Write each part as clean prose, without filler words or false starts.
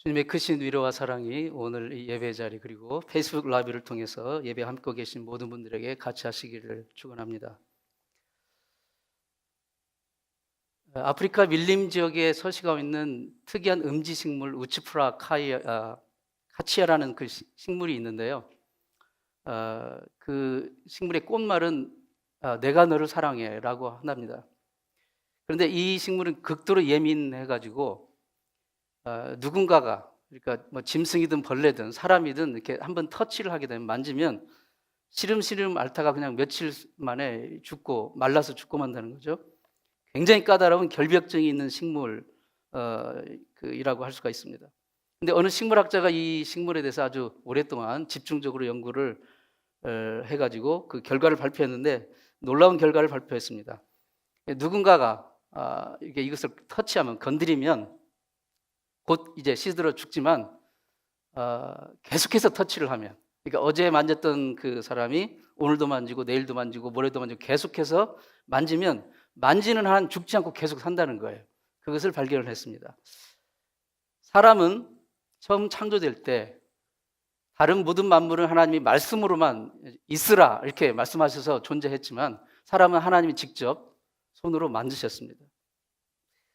주님의 크신 위로와 사랑이 오늘 이 예배 자리 그리고 페이스북 라이브를 통해서 예배 함께 계신 모든 분들에게 같이 하시기를 축원합니다. 아프리카 밀림 지역에 서식하고 있는 특이한 음지식물 우츠프라 카치아라는 그 식물이 있는데요. 그 식물의 꽃말은 내가 너를 사랑해라고 한답니다. 그런데 이 식물은 극도로 예민해가지고 누군가가, 그러니까 뭐 짐승이든 벌레든 사람이든 이렇게 한번 터치를 하게 되면, 만지면 시름시름 앓다가 그냥 며칠 만에 죽고 말라서 죽고 만다는 거죠. 굉장히 까다로운 결벽증이 있는 식물 이라고 할 수가 있습니다. 근데 어느 식물학자가 이 식물에 대해서 아주 오랫동안 집중적으로 연구를 해가지고 그 결과를 발표했는데, 놀라운 결과를 발표했습니다. 누군가가 이것을 터치하면, 건드리면 곧 이제 시들어 죽지만 계속해서 터치를 하면, 그러니까 어제 만졌던 그 사람이 오늘도 만지고 내일도 만지고 모레도 만지고 계속해서 만지면 만지는 한 죽지 않고 계속 산다는 거예요. 그것을 발견을 했습니다. 사람은 처음 창조될 때 다른 모든 만물은 하나님이 말씀으로만 있으라 이렇게 말씀하셔서 존재했지만, 사람은 하나님이 직접 손으로 만드셨습니다.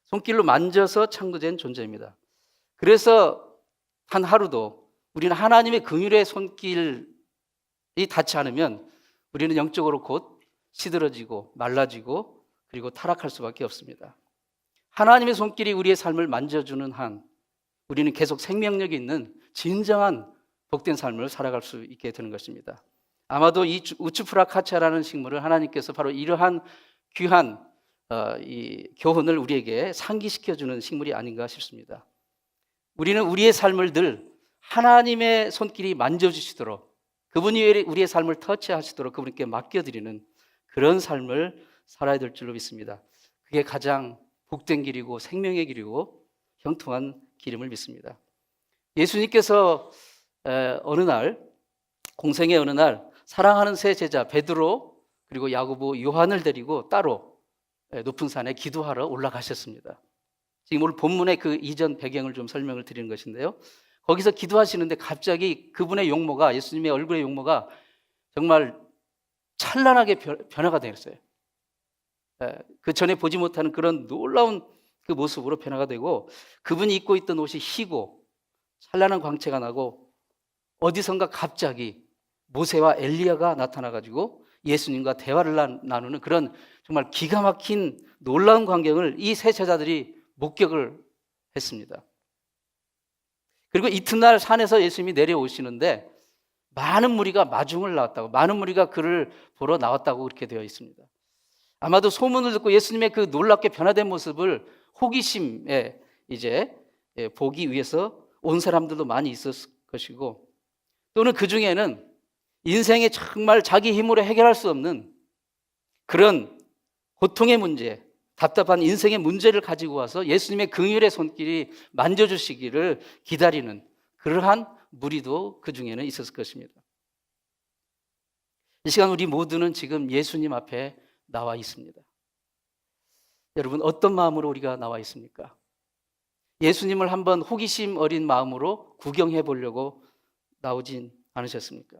손길로 만져서 창조된 존재입니다. 그래서 한 하루도 우리는 하나님의 긍휼의 손길이 닿지 않으면 우리는 영적으로 곧 시들어지고 말라지고 그리고 타락할 수밖에 없습니다. 하나님의 손길이 우리의 삶을 만져주는 한 우리는 계속 생명력이 있는 진정한 복된 삶을 살아갈 수 있게 되는 것입니다. 아마도 이 우츠프라 카차라는 식물을 하나님께서 바로 이러한 귀한 이 교훈을 우리에게 상기시켜주는 식물이 아닌가 싶습니다. 우리는 우리의 삶을 늘 하나님의 손길이 만져주시도록, 그분이 우리의 삶을 터치하시도록 그분께 맡겨드리는 그런 삶을 살아야 될 줄로 믿습니다. 그게 가장 복된 길이고 생명의 길이고 형통한 길임을 믿습니다. 예수님께서 어느 날, 공생의 어느 날 사랑하는 세 제자 베드로 그리고 야고보, 요한을 데리고 따로 높은 산에 기도하러 올라가셨습니다. 지금 오늘 본문의 그 이전 배경을 좀 설명을 드리는 것인데요, 거기서 기도하시는데 갑자기 그분의 용모가, 예수님의 얼굴의 용모가 정말 찬란하게 변화가 되었어요. 그 전에 보지 못하는 그런 놀라운 그 모습으로 변화가 되고, 그분이 입고 있던 옷이 희고 찬란한 광채가 나고, 어디선가 갑자기 모세와 엘리야가 나타나가지고 예수님과 대화를 나누는 그런 정말 기가 막힌 놀라운 광경을 이 세 제자들이 목격을 했습니다. 그리고 이튿날 산에서 예수님이 내려오시는데 많은 무리가 마중을 나왔다고, 많은 무리가 그를 보러 나왔다고 그렇게 되어 있습니다. 아마도 소문을 듣고 예수님의 그 놀랍게 변화된 모습을 호기심에 이제 보기 위해서 온 사람들도 많이 있었을 것이고, 또는 그 중에는 인생에 정말 자기 힘으로 해결할 수 없는 그런 고통의 문제, 답답한 인생의 문제를 가지고 와서 예수님의 긍휼의 손길이 만져주시기를 기다리는 그러한 무리도 그 중에는 있었을 것입니다. 이 시간 우리 모두는 지금 예수님 앞에 나와 있습니다. 여러분, 어떤 마음으로 우리가 나와 있습니까? 예수님을 한번 호기심 어린 마음으로 구경해 보려고 나오진 않으셨습니까?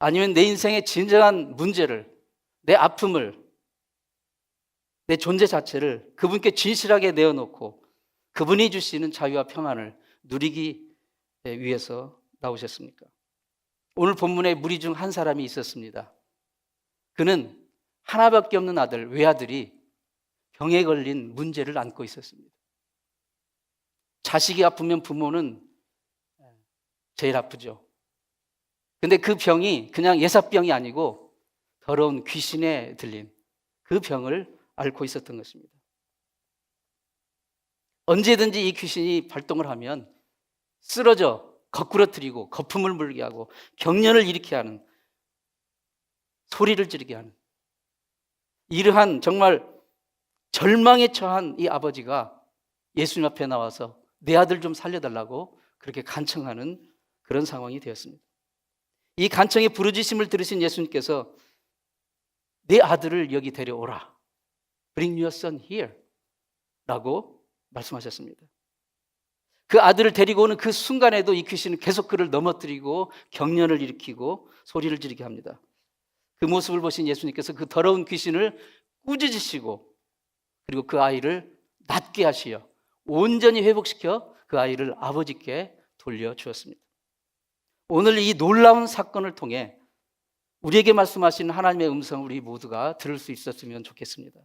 아니면 내 인생의 진정한 문제를, 내 아픔을, 내 존재 자체를 그분께 진실하게 내어놓고 그분이 주시는 자유와 평안을 누리기 위해서 나오셨습니까? 오늘 본문에 무리 중 한 사람이 있었습니다. 그는 하나밖에 없는 아들, 외아들이 병에 걸린 문제를 안고 있었습니다. 자식이 아프면 부모는 제일 아프죠. 근데 그 병이 그냥 예사병이 아니고 더러운 귀신에 들린 그 병을 앓고 있었던 것입니다. 언제든지 이 귀신이 발동을 하면 쓰러져 거꾸러뜨리고 거품을 불게 하고 경련을 일으키게 하는, 소리를 지르게 하는, 이러한 정말 절망에 처한 이 아버지가 예수님 앞에 나와서 내 아들 좀 살려달라고 그렇게 간청하는 그런 상황이 되었습니다. 이 간청의 부르짖음을 들으신 예수님께서 내 아들을 여기 데려오라, Bring your son here 라고 말씀하셨습니다. 그 아들을 데리고 오는 그 순간에도 이 귀신은 계속 그를 넘어뜨리고 경련을 일으키고 소리를 지르게 합니다. 그 모습을 보신 예수님께서 그 더러운 귀신을 꾸짖으시고 그리고 그 아이를 낫게 하시어 온전히 회복시켜 그 아이를 아버지께 돌려주었습니다. 오늘 이 놀라운 사건을 통해 우리에게 말씀하신 하나님의 음성을 우리 모두가 들을 수 있었으면 좋겠습니다.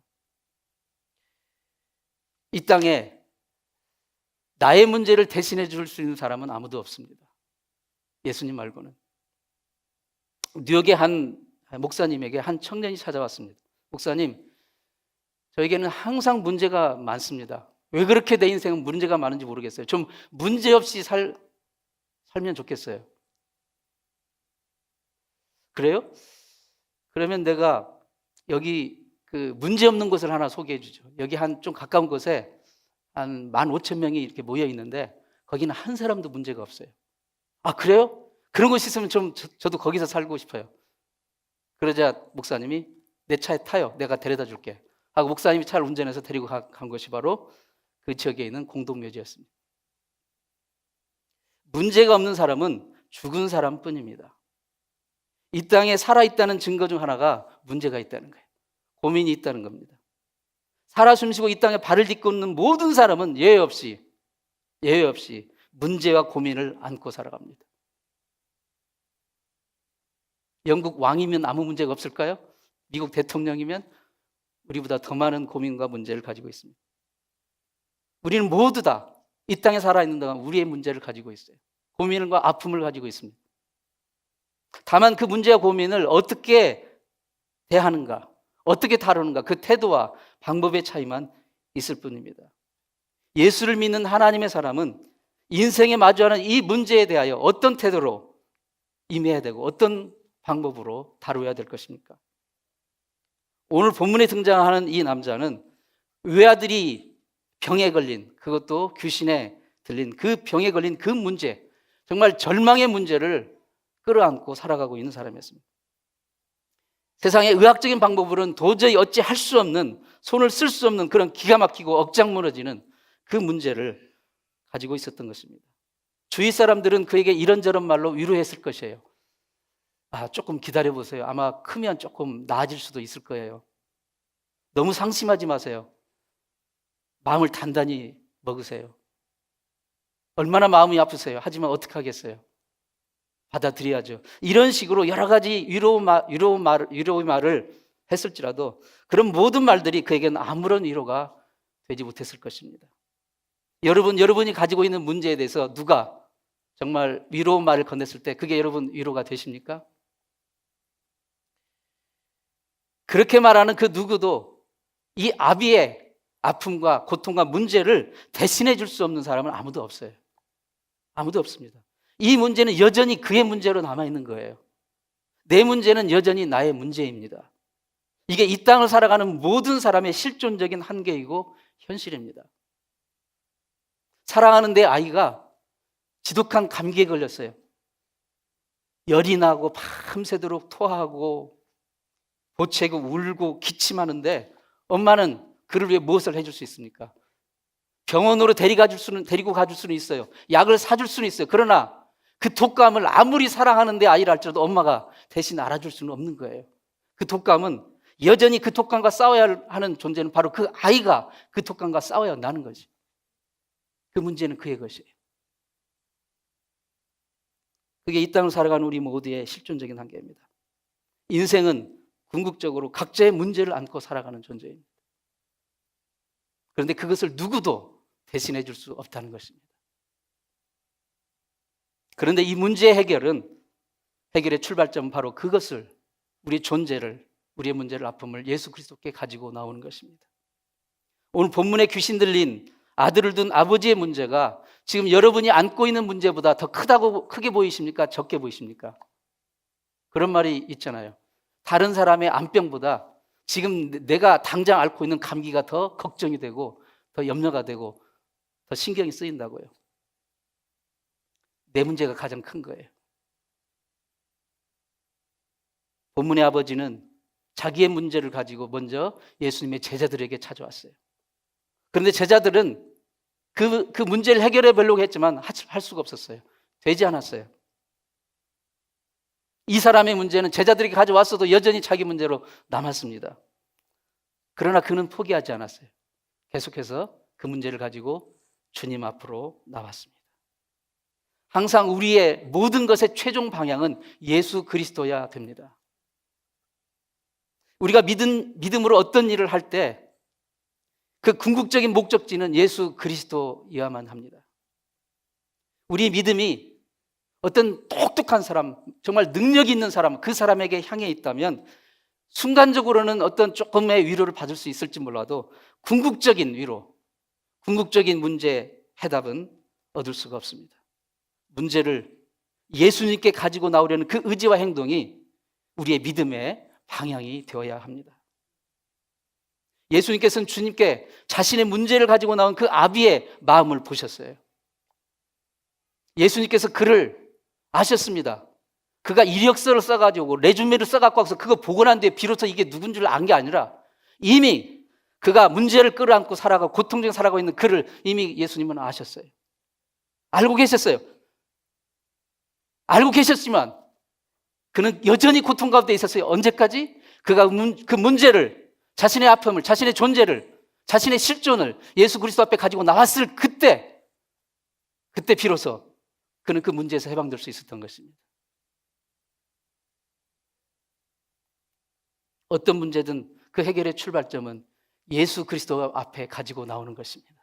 이 땅에 나의 문제를 대신해 줄 수 있는 사람은 아무도 없습니다. 예수님 말고는. 뉴욕의 한 목사님에게 한 청년이 찾아왔습니다. 목사님, 저에게는 항상 문제가 많습니다. 왜 그렇게 내 인생은 문제가 많은지 모르겠어요. 좀 문제 없이 살면 좋겠어요. 그래요? 그러면 내가 여기 그 문제 없는 곳을 하나 소개해 주죠. 여기 한 좀 가까운 곳에 한 15,000명이 이렇게 모여 있는데 거기는 한 사람도 문제가 없어요. 아, 그래요? 그런 곳이 있으면 저도 거기서 살고 싶어요. 그러자 목사님이 내 차에 타요. 내가 데려다 줄게. 하고 목사님이 차를 운전해서 데리고 간 것이 바로 그 지역에 있는 공동묘지였습니다. 문제가 없는 사람은 죽은 사람뿐입니다. 이 땅에 살아있다는 증거 중 하나가 문제가 있다는 거예요. 고민이 있다는 겁니다. 살아 숨쉬고 이 땅에 발을 딛고 있는 모든 사람은 예외 없이 문제와 고민을 안고 살아갑니다. 영국 왕이면 아무 문제가 없을까요? 미국 대통령이면 우리보다 더 많은 고민과 문제를 가지고 있습니다. 우리는 모두 다 이 땅에 살아있는 동안 우리의 문제를 가지고 있어요. 고민과 아픔을 가지고 있습니다. 다만 그 문제와 고민을 어떻게 대하는가, 어떻게 다루는가, 그 태도와 방법의 차이만 있을 뿐입니다. 예수를 믿는 하나님의 사람은 인생에 마주하는 이 문제에 대하여 어떤 태도로 임해야 되고 어떤 방법으로 다루어야 될 것입니까? 오늘 본문에 등장하는 이 남자는 외아들이 병에 걸린, 그것도 귀신에 들린 그 병에 걸린 그 문제, 정말 절망의 문제를 끌어안고 살아가고 있는 사람이었습니다. 세상의 의학적인 방법으로는 도저히 어찌 할 수 없는, 손을 쓸 수 없는 그런 기가 막히고 억장 무너지는 그 문제를 가지고 있었던 것입니다. 주위 사람들은 그에게 이런저런 말로 위로했을 것이에요. 아, 조금 기다려보세요. 아마 크면 조금 나아질 수도 있을 거예요. 너무 상심하지 마세요. 마음을 단단히 먹으세요. 얼마나 마음이 아프세요. 하지만 어떻게 하겠어요? 받아들여야죠. 이런 식으로 여러 가지 위로의 말을 했을지라도 그런 모든 말들이 그에게는 아무런 위로가 되지 못했을 것입니다. 여러분이 가지고 있는 문제에 대해서 누가 정말 위로의 말을 건넸을 때 그게 여러분 위로가 되십니까? 그렇게 말하는 그 누구도 이 아비의 아픔과 고통과 문제를 대신해 줄 수 없는 사람은 아무도 없어요. 아무도 없습니다. 이 문제는 여전히 그의 문제로 남아있는 거예요. 내 문제는 여전히 나의 문제입니다. 이게 이 땅을 살아가는 모든 사람의 실존적인 한계이고 현실입니다. 사랑하는 내 아이가 지독한 감기에 걸렸어요. 열이 나고 밤새도록 토하고 보채고 울고 기침하는데 엄마는 그를 위해 무엇을 해줄 수 있습니까? 병원으로 데리고 가줄 수는 있어요. 약을 사줄 수는 있어요. 그러나 그 독감을 아무리 사랑하는 내 아이를 할지라도 엄마가 대신 알아줄 수는 없는 거예요. 그 독감은 여전히 그 독감과 싸워야 하는 존재는 바로 그 아이가 그 독감과 싸워야 한다는 거지. 그 문제는 그의 것이에요. 그게 이 땅을 살아가는 우리 모두의 실존적인 한계입니다. 인생은 궁극적으로 각자의 문제를 안고 살아가는 존재입니다. 그런데 그것을 누구도 대신해 줄 수 없다는 것입니다. 그런데 이 문제의 해결의 출발점은 바로 그것을, 우리의 존재를, 우리의 문제를, 아픔을 예수 그리스도께 가지고 나오는 것입니다. 오늘 본문에 귀신 들린 아들을 둔 아버지의 문제가 지금 여러분이 안고 있는 문제보다 더 크게 보이십니까? 적게 보이십니까? 그런 말이 있잖아요. 다른 사람의 암병보다 지금 내가 당장 앓고 있는 감기가 더 걱정이 되고 더 염려가 되고 더 신경이 쓰인다고요. 내 문제가 가장 큰 거예요. 본문의 아버지는 자기의 문제를 가지고 먼저 예수님의 제자들에게 찾아왔어요. 그런데 제자들은 그 문제를 해결해 보려고 했지만 할 수가 없었어요. 되지 않았어요. 이 사람의 문제는 제자들에게 가져왔어도 여전히 자기 문제로 남았습니다. 그러나 그는 포기하지 않았어요. 계속해서 그 문제를 가지고 주님 앞으로 나왔습니다. 항상 우리의 모든 것의 최종 방향은 예수 그리스도여야 됩니다. 우리가 믿음으로 어떤 일을 할 때 그 궁극적인 목적지는 예수 그리스도여야만 합니다. 우리 믿음이 어떤 똑똑한 사람, 정말 능력 있는 사람, 그 사람에게 향해 있다면 순간적으로는 어떤 조금의 위로를 받을 수 있을지 몰라도 궁극적인 위로, 궁극적인 문제 해답은 얻을 수가 없습니다. 문제를 예수님께 가지고 나오려는 그 의지와 행동이 우리의 믿음의 방향이 되어야 합니다. 예수님께서는 주님께 자신의 문제를 가지고 나온 그 아비의 마음을 보셨어요. 예수님께서 그를 아셨습니다. 그가 이력서를 써가지고 레주메를 써갖고 와서 그거 보고 난 뒤에 비로소 이게 누군 줄 안 게 아니라 이미 그가 문제를 끌어안고 살아가고 고통 중에 살아가고 있는 그를 이미 예수님은 아셨어요. 알고 계셨어요. 알고 계셨지만 그는 여전히 고통 가운데 있었어요. 언제까지? 그가 그 문제를, 자신의 아픔을, 자신의 존재를, 자신의 실존을 예수 그리스도 앞에 가지고 나왔을 그때 비로소 그는 그 문제에서 해방될 수 있었던 것입니다. 어떤 문제든 그 해결의 출발점은 예수 그리스도 앞에 가지고 나오는 것입니다.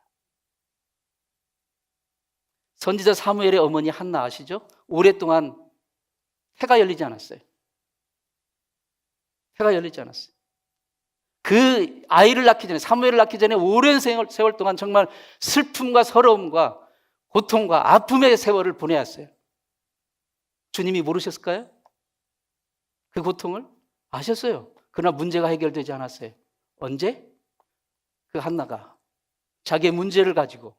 선지자 사무엘의 어머니 한나 아시죠? 오랫동안 태가 열리지 않았어요. 태가 열리지 않았어요. 그 아이를 낳기 전에, 사무엘을 낳기 전에 오랜 세월 동안 정말 슬픔과 서러움과 고통과 아픔의 세월을 보내야 했어요. 주님이 모르셨을까요? 그 고통을 아셨어요. 그러나 문제가 해결되지 않았어요. 언제? 그 한나가 자기의 문제를 가지고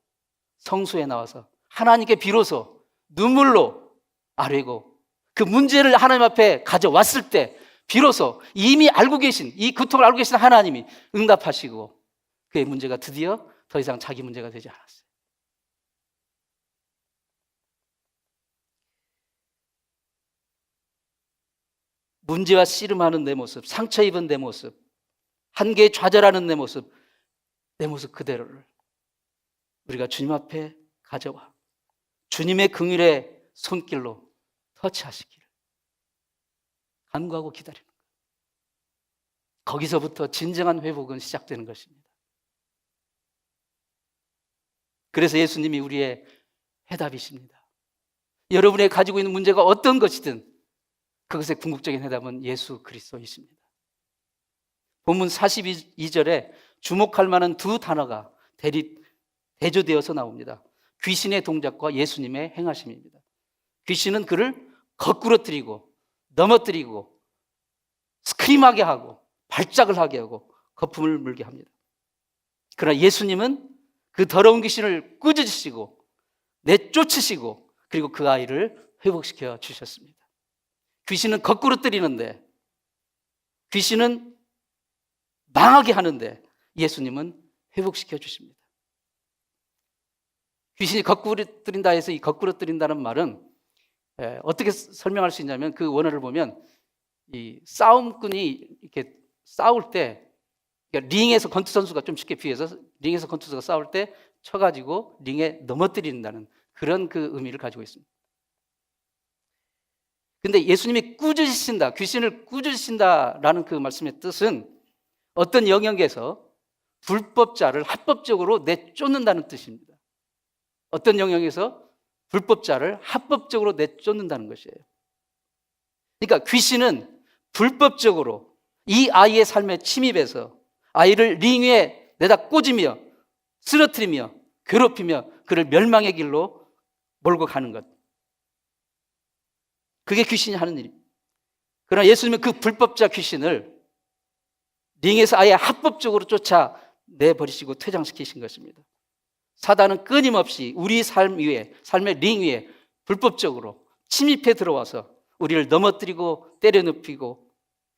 성소에 나와서 하나님께 비로소 눈물로 아뢰고 그 문제를 하나님 앞에 가져왔을 때 비로소 이미 알고 계신, 이 고통을 알고 계신 하나님이 응답하시고 그의 문제가 드디어 더 이상 자기 문제가 되지 않았어요. 문제와 씨름하는 내 모습, 상처 입은 내 모습, 한계에 좌절하는 내 모습 그대로를 우리가 주님 앞에 가져와 주님의 긍휼의 손길로 터치하시기를 간구하고 기다리는 거예요. 거기서부터 진정한 회복은 시작되는 것입니다. 그래서 예수님이 우리의 해답이십니다. 여러분이 가지고 있는 문제가 어떤 것이든 그것의 궁극적인 해답은 예수 그리스도이십니다. 본문 42절에 주목할 만한 두 단어가 대조되어서 나옵니다. 귀신의 동작과 예수님의 행하심입니다. 귀신은 그를 거꾸러뜨리고 넘어뜨리고 스크림하게 하고 발작을 하게 하고 거품을 물게 합니다. 그러나 예수님은 그 더러운 귀신을 꾸짖으시고 내쫓으시고 그리고 그 아이를 회복시켜 주셨습니다. 귀신은 거꾸로 때리는데, 귀신은 망하게 하는데 예수님은 회복시켜 주십니다. 귀신이 거꾸로 때린다 해서 이 거꾸로 때린다는 말은 어떻게 설명할 수 있냐면 그 원어를 보면 이 싸움꾼이 이렇게 싸울 때, 그러니까 링에서 권투 선수가 좀 쉽게 비해서 링에서 권투 선수가 싸울 때 쳐가지고 링에 넘어뜨린다는 그런 그 의미를 가지고 있습니다. 근데 예수님이 꾸짖으신다, 귀신을 꾸짖으신다라는 그 말씀의 뜻은 어떤 영역에서 불법자를 합법적으로 내쫓는다는 뜻입니다. 어떤 영역에서 불법자를 합법적으로 내쫓는다는 것이에요. 그러니까 귀신은 불법적으로 이 아이의 삶에 침입해서 아이를 링 위에 내다 꽂으며 쓰러뜨리며 괴롭히며 그를 멸망의 길로 몰고 가는 것, 그게 귀신이 하는 일입니다. 그러나 예수님은 그 불법자 귀신을 링에서 아예 합법적으로 쫓아내버리시고 퇴장시키신 것입니다. 사단은 끊임없이 우리 삶 위에, 삶의 링 위에 불법적으로 침입해 들어와서 우리를 넘어뜨리고 때려눕히고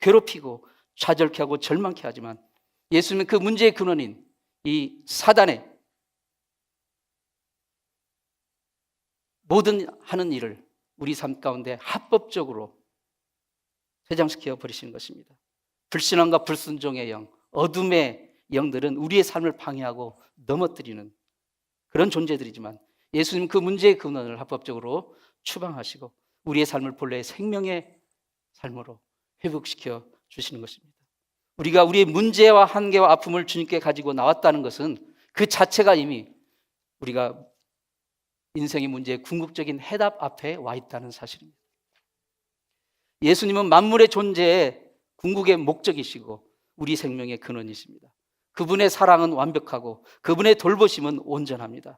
괴롭히고 좌절케 하고 절망케 하지만 예수님은 그 문제의 근원인 이 사단의 모든 하는 일을 우리 삶 가운데 합법적으로 회장시켜 버리시는 것입니다. 불신앙과 불순종의 영, 어둠의 영들은 우리의 삶을 방해하고 넘어뜨리는 그런 존재들이지만 예수님 그 문제의 근원을 합법적으로 추방하시고 우리의 삶을 본래의 생명의 삶으로 회복시켜 주시는 것입니다. 우리가 우리의 문제와 한계와 아픔을 주님께 가지고 나왔다는 것은 그 자체가 이미 우리가 인생의 문제의 궁극적인 해답 앞에 와 있다는 사실입니다. 예수님은 만물의 존재의 궁극의 목적이시고 우리 생명의 근원이십니다. 그분의 사랑은 완벽하고 그분의 돌보심은 온전합니다.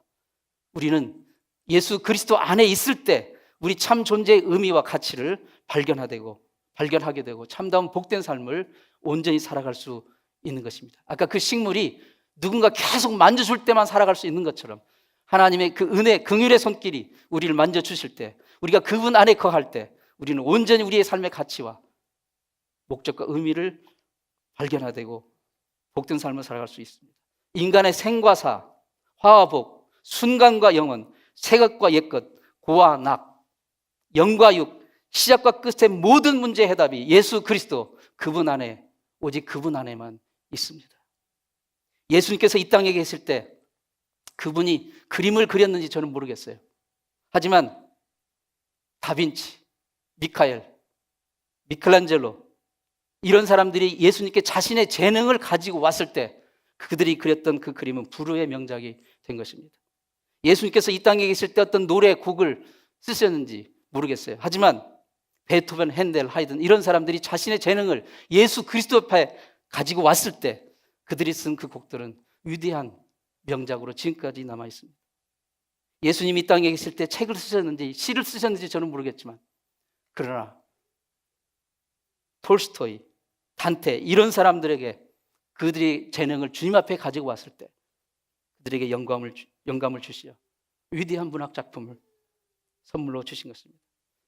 우리는 예수 그리스도 안에 있을 때 우리 참 존재의 의미와 가치를 발견하게 되고 참다운 복된 삶을 온전히 살아갈 수 있는 것입니다. 아까 그 식물이 누군가 계속 만져줄 때만 살아갈 수 있는 것처럼 하나님의 그 은혜, 긍휼의 손길이 우리를 만져주실 때, 우리가 그분 안에 거할 때 우리는 온전히 우리의 삶의 가치와 목적과 의미를 발견하되고 복된 삶을 살아갈 수 있습니다. 인간의 생과 사, 화와 복, 순간과 영원, 새것과 옛것, 고와 낙, 영과 육, 시작과 끝의 모든 문제의 해답이 예수 그리스도 그분 안에, 오직 그분 안에만 있습니다. 예수님께서 이 땅에 계실 때 그분이 그림을 그렸는지 저는 모르겠어요. 하지만 다빈치, 미켈란젤로 이런 사람들이 예수님께 자신의 재능을 가지고 왔을 때 그들이 그렸던 그 그림은 불후의 명작이 된 것입니다. 예수님께서 이 땅에 계실 때 어떤 노래, 곡을 쓰셨는지 모르겠어요. 하지만 베토벤, 핸델, 하이든 이런 사람들이 자신의 재능을 예수 그리스도 앞에 가지고 왔을 때 그들이 쓴 그 곡들은 위대한 명작으로 지금까지 남아 있습니다. 예수님이 이 땅에 계실 때 책을 쓰셨는지 시를 쓰셨는지 저는 모르겠지만 그러나 톨스토이, 단테 이런 사람들에게 그들이 재능을 주님 앞에 가지고 왔을 때 그들에게 영감을 주시어 위대한 문학 작품을 선물로 주신 것입니다.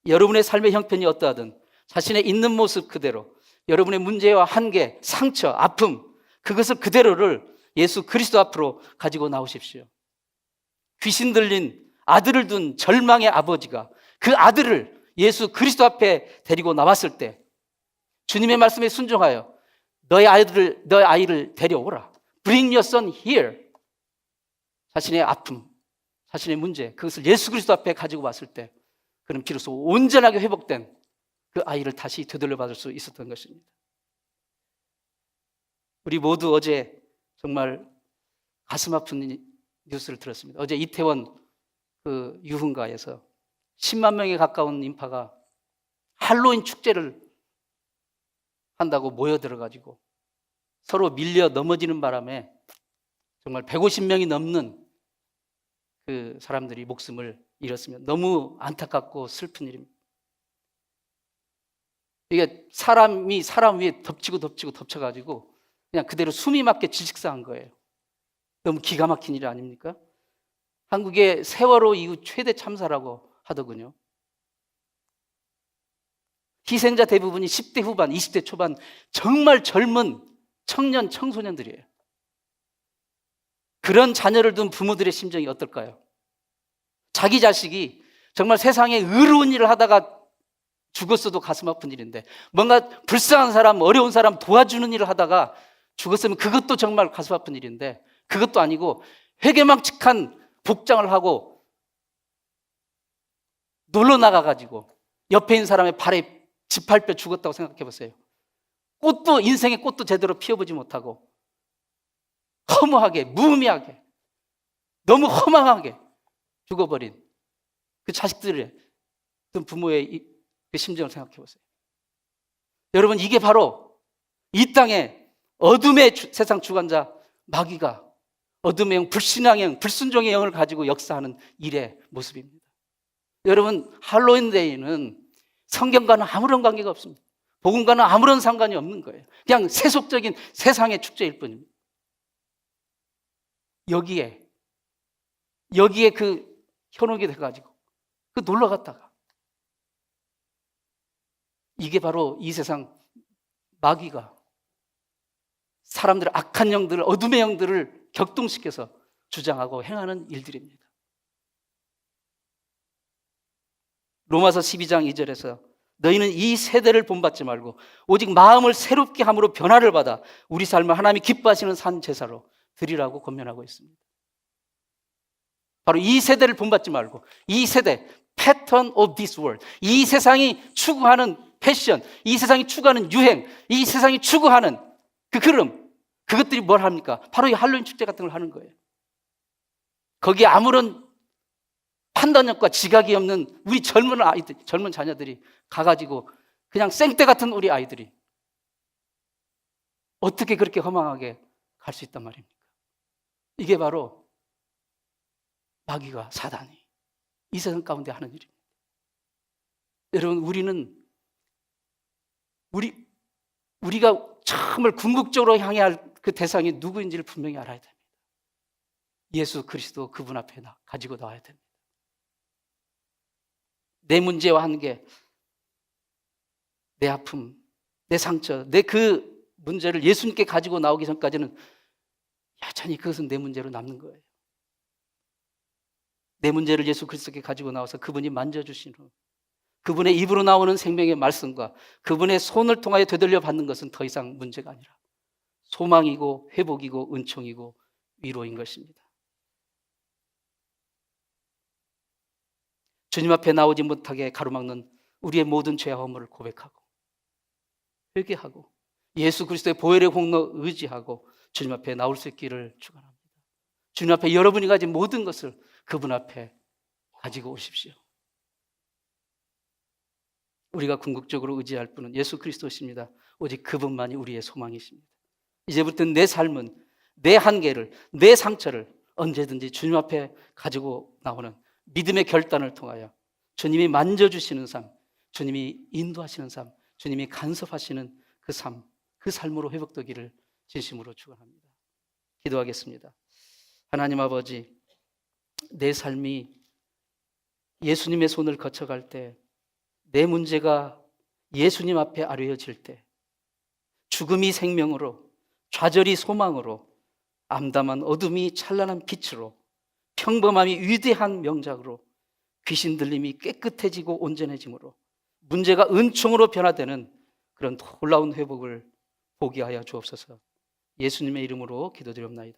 여러분의 삶의 형편이 어떠하든 자신의 있는 모습 그대로 여러분의 문제와 한계, 상처, 아픔 그것을 그대로를 예수 그리스도 앞으로 가지고 나오십시오. 귀신 들린 아들을 둔 절망의 아버지가 그 아들을 예수 그리스도 앞에 데리고 나왔을 때 주님의 말씀에 순종하여 너의 아이를 데려오라. Bring your son here. 자신의 아픔, 자신의 문제 그것을 예수 그리스도 앞에 가지고 왔을 때 그는 비로소 온전하게 회복된 그 아이를 다시 되돌려 받을 수 있었던 것입니다. 우리 모두 어제 정말 가슴 아픈 뉴스를 들었습니다. 어제 이태원 그 유흥가에서 10만 명에 가까운 인파가 할로윈 축제를 한다고 모여들어가지고 서로 밀려 넘어지는 바람에 정말 150명이 넘는 그 사람들이 목숨을 잃었으면 너무 안타깝고 슬픈 일입니다. 이게 사람이 사람 위에 덮쳐가지고 그냥 그대로 숨이 막게 질식사한 거예요. 너무 기가 막힌 일 아닙니까? 한국의 세월호 이후 최대 참사라고 하더군요. 희생자 대부분이 10대 후반, 20대 초반 정말 젊은 청년, 청소년들이에요. 그런 자녀를 둔 부모들의 심정이 어떨까요? 자기 자식이 정말 세상에 의로운 일을 하다가 죽었어도 가슴 아픈 일인데 뭔가 불쌍한 사람, 어려운 사람 도와주는 일을 하다가 죽었으면 그것도 정말 가슴 아픈 일인데 그것도 아니고 회개망측한 복장을 하고 놀러 나가가지고 옆에 있는 사람의 발에 짓밟혀 죽었다고 생각해 보세요. 인생의 꽃도 제대로 피워보지 못하고 허무하게, 무의미하게, 너무 허망하게 죽어버린 그 자식들의 부모의 그 심정을 생각해 보세요. 여러분, 이게 바로 이 땅에 어둠의 세상 주관자 마귀가 어둠의 영, 불신앙의 영, 불순종의 영을 가지고 역사하는 일의 모습입니다. 여러분, 할로윈데이는 성경과는 아무런 관계가 없습니다. 복음과는 아무런 상관이 없는 거예요. 그냥 세속적인 세상의 축제일 뿐입니다. 여기에 그 현혹이 돼가지고 그 놀러 갔다가 이게 바로 이 세상 마귀가 사람들의 악한 영들을, 어둠의 영들을 격동시켜서 주장하고 행하는 일들입니다. 로마서 12장 2절에서 너희는 이 세대를 본받지 말고 오직 마음을 새롭게 함으로 변화를 받아 우리 삶을 하나님이 기뻐하시는 산 제사로 드리라고 권면하고 있습니다. 바로 이 세대를 본받지 말고 이 세대, pattern of this world, 이 세상이 추구하는 패션, 이 세상이 추구하는 유행, 이 세상이 추구하는 그 흐름, 그것들이 뭘 합니까? 바로 이 할로윈 축제 같은 걸 하는 거예요. 거기에 아무런 판단력과 지각이 없는 우리 젊은 아이들, 젊은 자녀들이 가가지고 그냥 생떼 같은 우리 아이들이 어떻게 그렇게 허망하게 갈 수 있단 말입니까? 이게 바로 마귀가, 사단이 이 세상 가운데 하는 일입니다. 여러분, 우리가 정말 궁극적으로 향해야 할 그 대상이 누구인지를 분명히 알아야 됩니다. 예수 그리스도, 그분 앞에 가지고 나와야 됩니다. 내 문제와 한계, 내 아픔, 내 상처, 내 그 문제를 예수님께 가지고 나오기 전까지는 여전히 그것은 내 문제로 남는 거예요. 내 문제를 예수 그리스도께 가지고 나와서 그분이 만져주신 후 그분의 입으로 나오는 생명의 말씀과 그분의 손을 통하여 되돌려 받는 것은 더 이상 문제가 아니라 소망이고 회복이고 은총이고 위로인 것입니다. 주님 앞에 나오지 못하게 가로막는 우리의 모든 죄와 허물을 고백하고 회개하고 예수 그리스도의 보혈의 공로 의지하고 주님 앞에 나올 수 있기를 축원합니다. 주님 앞에 여러분이 가진 모든 것을 그분 앞에 가지고 오십시오. 우리가 궁극적으로 의지할 분은 예수 그리스도십니다. 오직 그분만이 우리의 소망이십니다. 이제부터 내 삶은 내 한계를, 내 상처를 언제든지 주님 앞에 가지고 나오는 믿음의 결단을 통하여 주님이 만져주시는 삶, 주님이 인도하시는 삶, 주님이 간섭하시는 그 삶, 그 삶으로 회복되기를 진심으로 축원합니다. 기도하겠습니다. 하나님 아버지, 내 삶이 예수님의 손을 거쳐갈 때, 내 문제가 예수님 앞에 아뢰어질 때, 죽음이 생명으로, 좌절이 소망으로, 암담한 어둠이 찬란한 빛으로, 평범함이 위대한 명작으로, 귀신 들림이 깨끗해지고 온전해짐으로, 문제가 은총으로 변화되는 그런 놀라운 회복을 보게 하여 주옵소서. 예수님의 이름으로 기도드립니다.